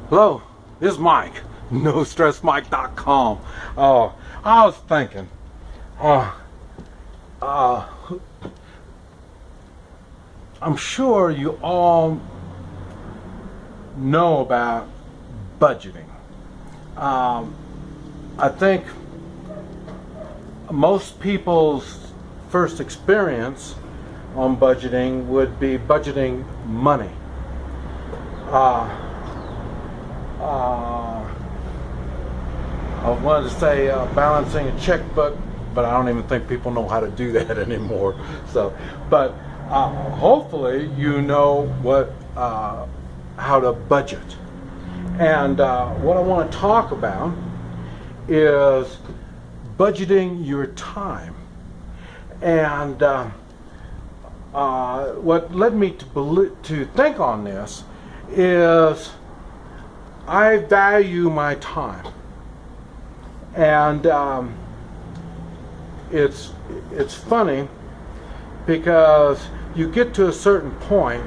Hello, this is Mike, NoStressMike.com. I was thinking, I'm sure you all know about budgeting. I think most people's first experience on budgeting would be budgeting money. I wanted to say balancing a checkbook, but I don't even think people know how to do that anymore. But hopefully you know how to budget. And what I want to talk about is budgeting your time. And what led me to think on this is I value my time. And it's funny because you get to a certain point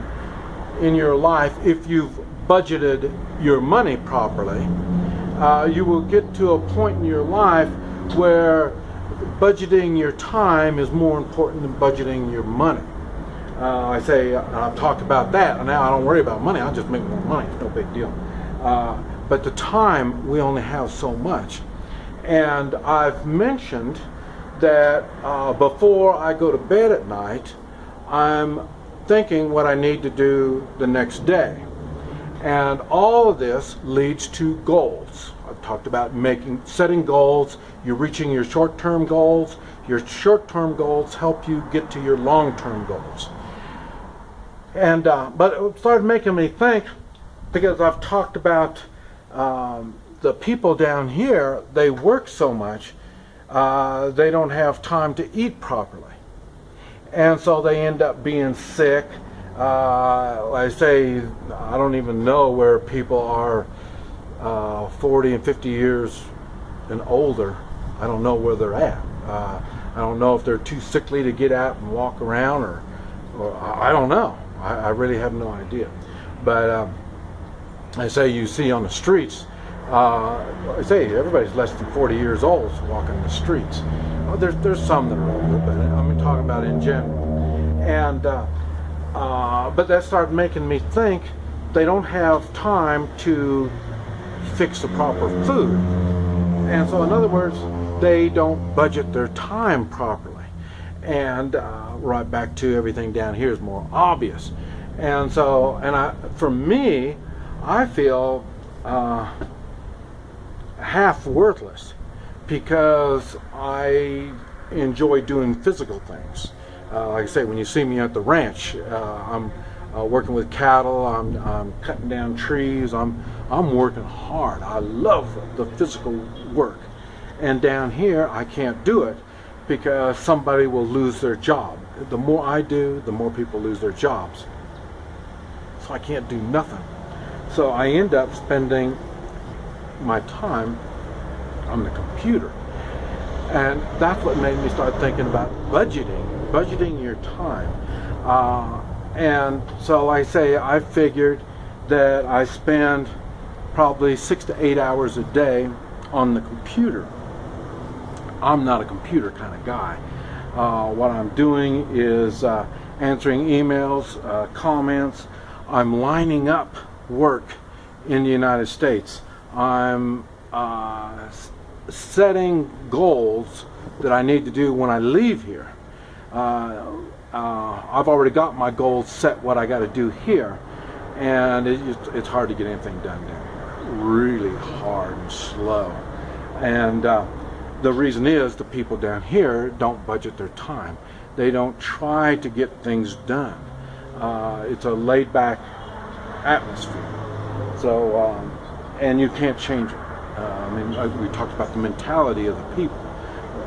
in your life, if you've budgeted your money properly, you will get to a point in your life where budgeting your time is more important than budgeting your money. I've talked about that, and now I don't worry about money, I just make more money, it's no big deal. But the time, we only have so much. And I've mentioned that before I go to bed at night, I'm thinking what I need to do the next day. And all of this leads to goals. I've talked about setting goals. You're reaching your short-term goals. Your short-term goals help you get to your long-term goals. And but it started making me think, because I've talked about the people down here, they work so much, they don't have time to eat properly. And so they end up being sick. I don't even know where people are 40 and 50 years and older. I don't know where they're at. I don't know if they're too sickly to get out and walk around, or I don't know. I really have no idea. But you see on the streets, everybody's less than 40 years old walking the streets. There's some that are older, but I'm talking about in general. And but that started making me think they don't have time to fix the proper food. And so, in other words, they don't budget their time properly. And right back to everything down here is more obvious. And so, for me, I feel half worthless because I enjoy doing physical things. Like I say, when you see me at the ranch, I'm working with cattle, I'm cutting down trees, I'm working hard. I love the physical work. And down here, I can't do it because somebody will lose their job. The more I do, the more people lose their jobs. So I can't do nothing. So I end up spending my time on the computer. And that's what made me start thinking about budgeting your time. And so I figured that I spend probably 6 to 8 hours a day on the computer. I'm not a computer kind of guy. What I'm doing is answering emails, comments. I'm lining up work in the United States. I'm setting goals that I need to do when I leave here. I've already got my goals set, what I got to do here, and it's hard to get anything done down here. Really hard and slow. And the reason is the people down here don't budget their time. They don't try to get things done. It's a laid-back atmosphere. So, and you can't change it. We talked about the mentality of the people.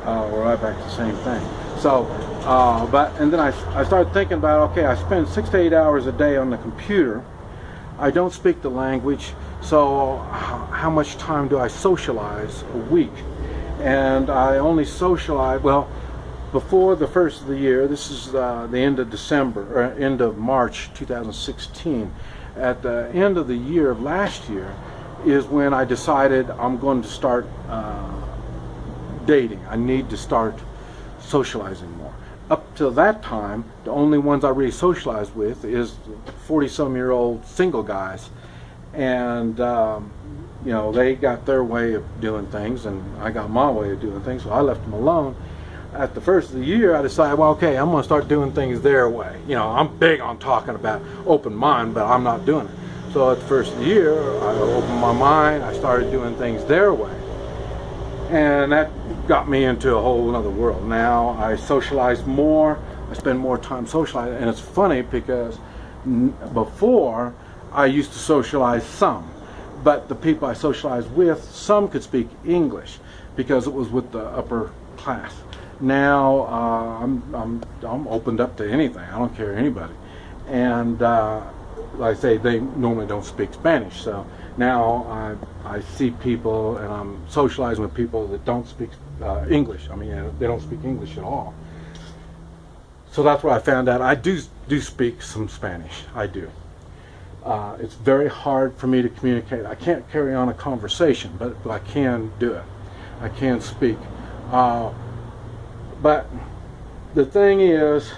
We're right back to the same thing. So, and then I started thinking about, okay, I spend 6 to 8 hours a day on the computer. I don't speak the language, so how much time do I socialize a week? And I only socialize, well, before the first of the year, this is the end of December, or end of March 2016. At the end of the year of last year, is when I decided I'm going to start dating. I need to start socializing more. Up till that time, the only ones I really socialized with is 40-some-year-old single guys, and you know, they got their way of doing things, and I got my way of doing things, so I left them alone. At the first of the year, I decided, well, okay, I'm going to start doing things their way. You know, I'm big on talking about open mind, but I'm not doing it. So at the first of the year, I opened my mind, I started doing things their way. And that got me into a whole other world. Now I socialize more, I spend more time socializing, and it's funny because before I used to socialize some, but the people I socialized with, some could speak English because it was with the upper class. Now I'm opened up to anything. I don't care anybody, and like I say, they normally don't speak Spanish. So now I see people, and I'm socializing with people that don't speak English. I mean, they don't speak English at all. So that's where I found out I do speak some Spanish. I do. It's very hard for me to communicate. I can't carry on a conversation, but I can do it. I can speak. But the thing is,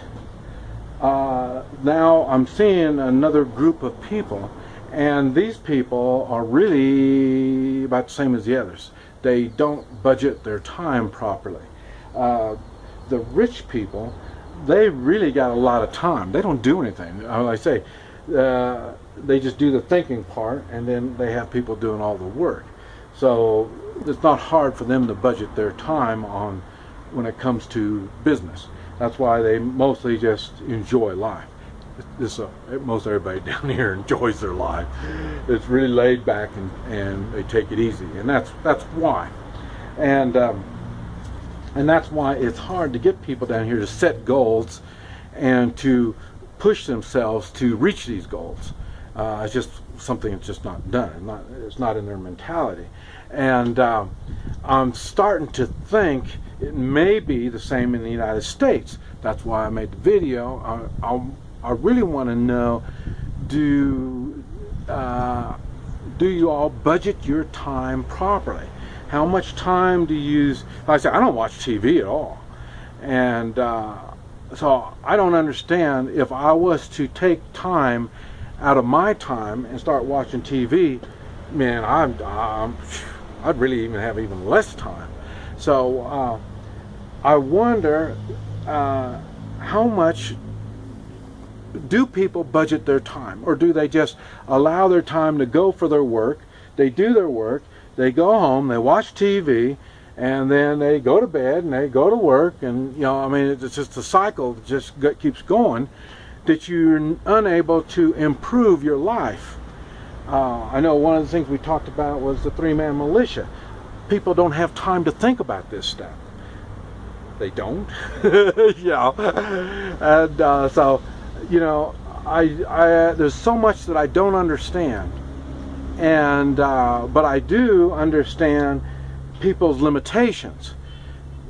now I'm seeing another group of people, and these people are really about the same as the others. They don't budget their time properly. The rich people, they really got a lot of time. They don't do anything. Like I say, they just do the thinking part, and then they have people doing all the work. So it's not hard for them to budget their time on when it comes to business. That's why they mostly just enjoy life. Most everybody down here enjoys their life. It's really laid back, and they take it easy, and that's why. And that's why it's hard to get people down here to set goals and to push themselves to reach these goals. It's just something that's just not done. It's not in their mentality. And I'm starting to think it may be the same in the United States. That's why I made the video. I really want to know, do you all budget your time properly? How much time do you use? Like I said, I don't watch TV at all. And so I don't understand, if I was to take time out of my time and start watching TV, man, I'd really even have even less time. So I wonder, how much do people budget their time, or do they just allow their time to go for their work? They do their work, they go home, they watch TV, and then they go to bed and they go to work, and you know, I mean, it's just a cycle that just keeps going, that you're unable to improve your life. I know one of the things we talked about was the three-man militia. People don't have time to think about this stuff. They don't. Yeah. And so, you know, there's so much that I don't understand, and but I do understand people's limitations.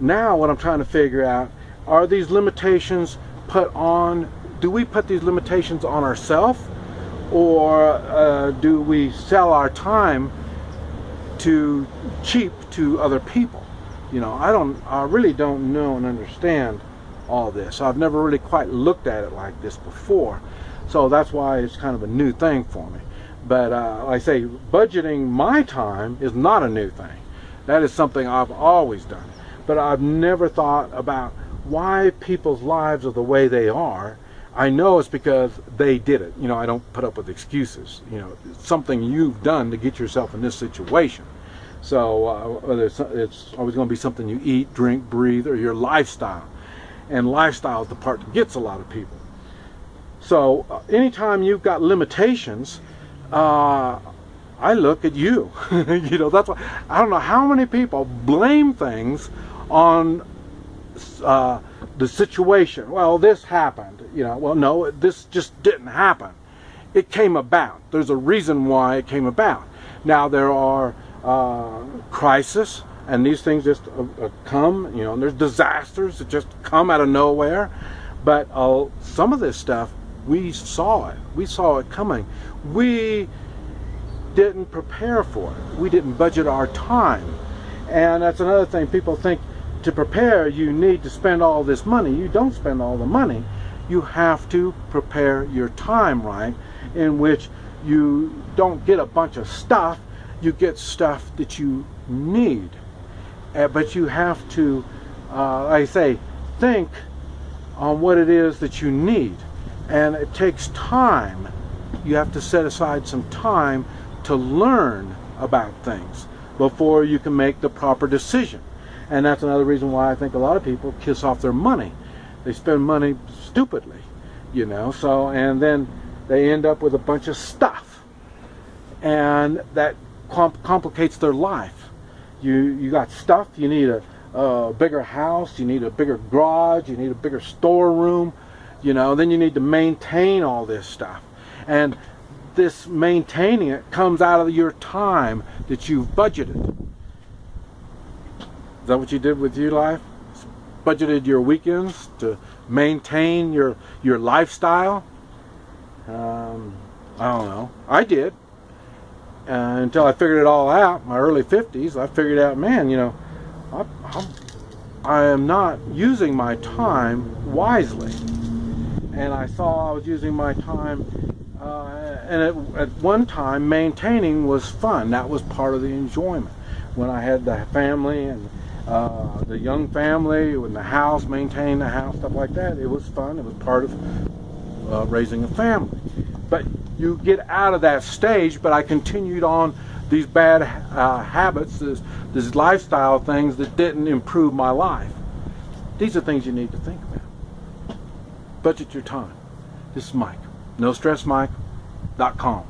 Now what I'm trying to figure out, are these limitations put on, do we put these limitations on ourselves, or do we sell our time to cheap to other people? You know, I really don't know and understand all this. I've never really quite looked at it like this before, so that's why it's kind of a new thing for me. But like I say, budgeting my time is not a new thing. That is something I've always done. But I've never thought about why people's lives are the way they are. I know it's because they did it. You know, I don't put up with excuses. You know, it's something you've done to get yourself in this situation. So whether it's always going to be something you eat, drink, breathe, or your lifestyle. And lifestyle is the part that gets a lot of people. So anytime you've got limitations, I look at you. You know, that's why I don't know how many people blame things on the situation. Well, this happened. You know, well, no, this just didn't happen. It came about. There's a reason why it came about. Now there are crises, and these things just come. You know, and there's disasters that just come out of nowhere. But some of this stuff, we saw it. We saw it coming. We didn't prepare for it. We didn't budget our time. And that's another thing. People think to prepare you need to spend all this money. You don't spend all the money. You have to prepare your time right, in which you don't get a bunch of stuff. You get stuff that you need. But you have to, like I say, think on what it is that you need. And it takes time. You have to set aside some time to learn about things before you can make the proper decision. And that's another reason why I think a lot of people kiss off their money. They spend money stupidly, you know, so, and then they end up with a bunch of stuff. And that complicates their life. You got stuff, you need a bigger house, you need a bigger garage, you need a bigger storeroom, you know, then you need to maintain all this stuff. And this maintaining it comes out of your time that you've budgeted. Is that what you did with your life? Budgeted your weekends to maintain your lifestyle? I don't know. I did. Until I figured it all out, my early 50s, I figured out, man, you know, I am not using my time wisely. And I saw I was using my time, and at one time, maintaining was fun. That was part of the enjoyment. When I had the family and the young family, in the house, maintaining the house, stuff like that, it was fun. It was part of raising a family. But you get out of that stage, but I continued on these bad habits, these lifestyle things that didn't improve my life. These are things you need to think about. Budget your time. This is Mike. NoStressMike.com.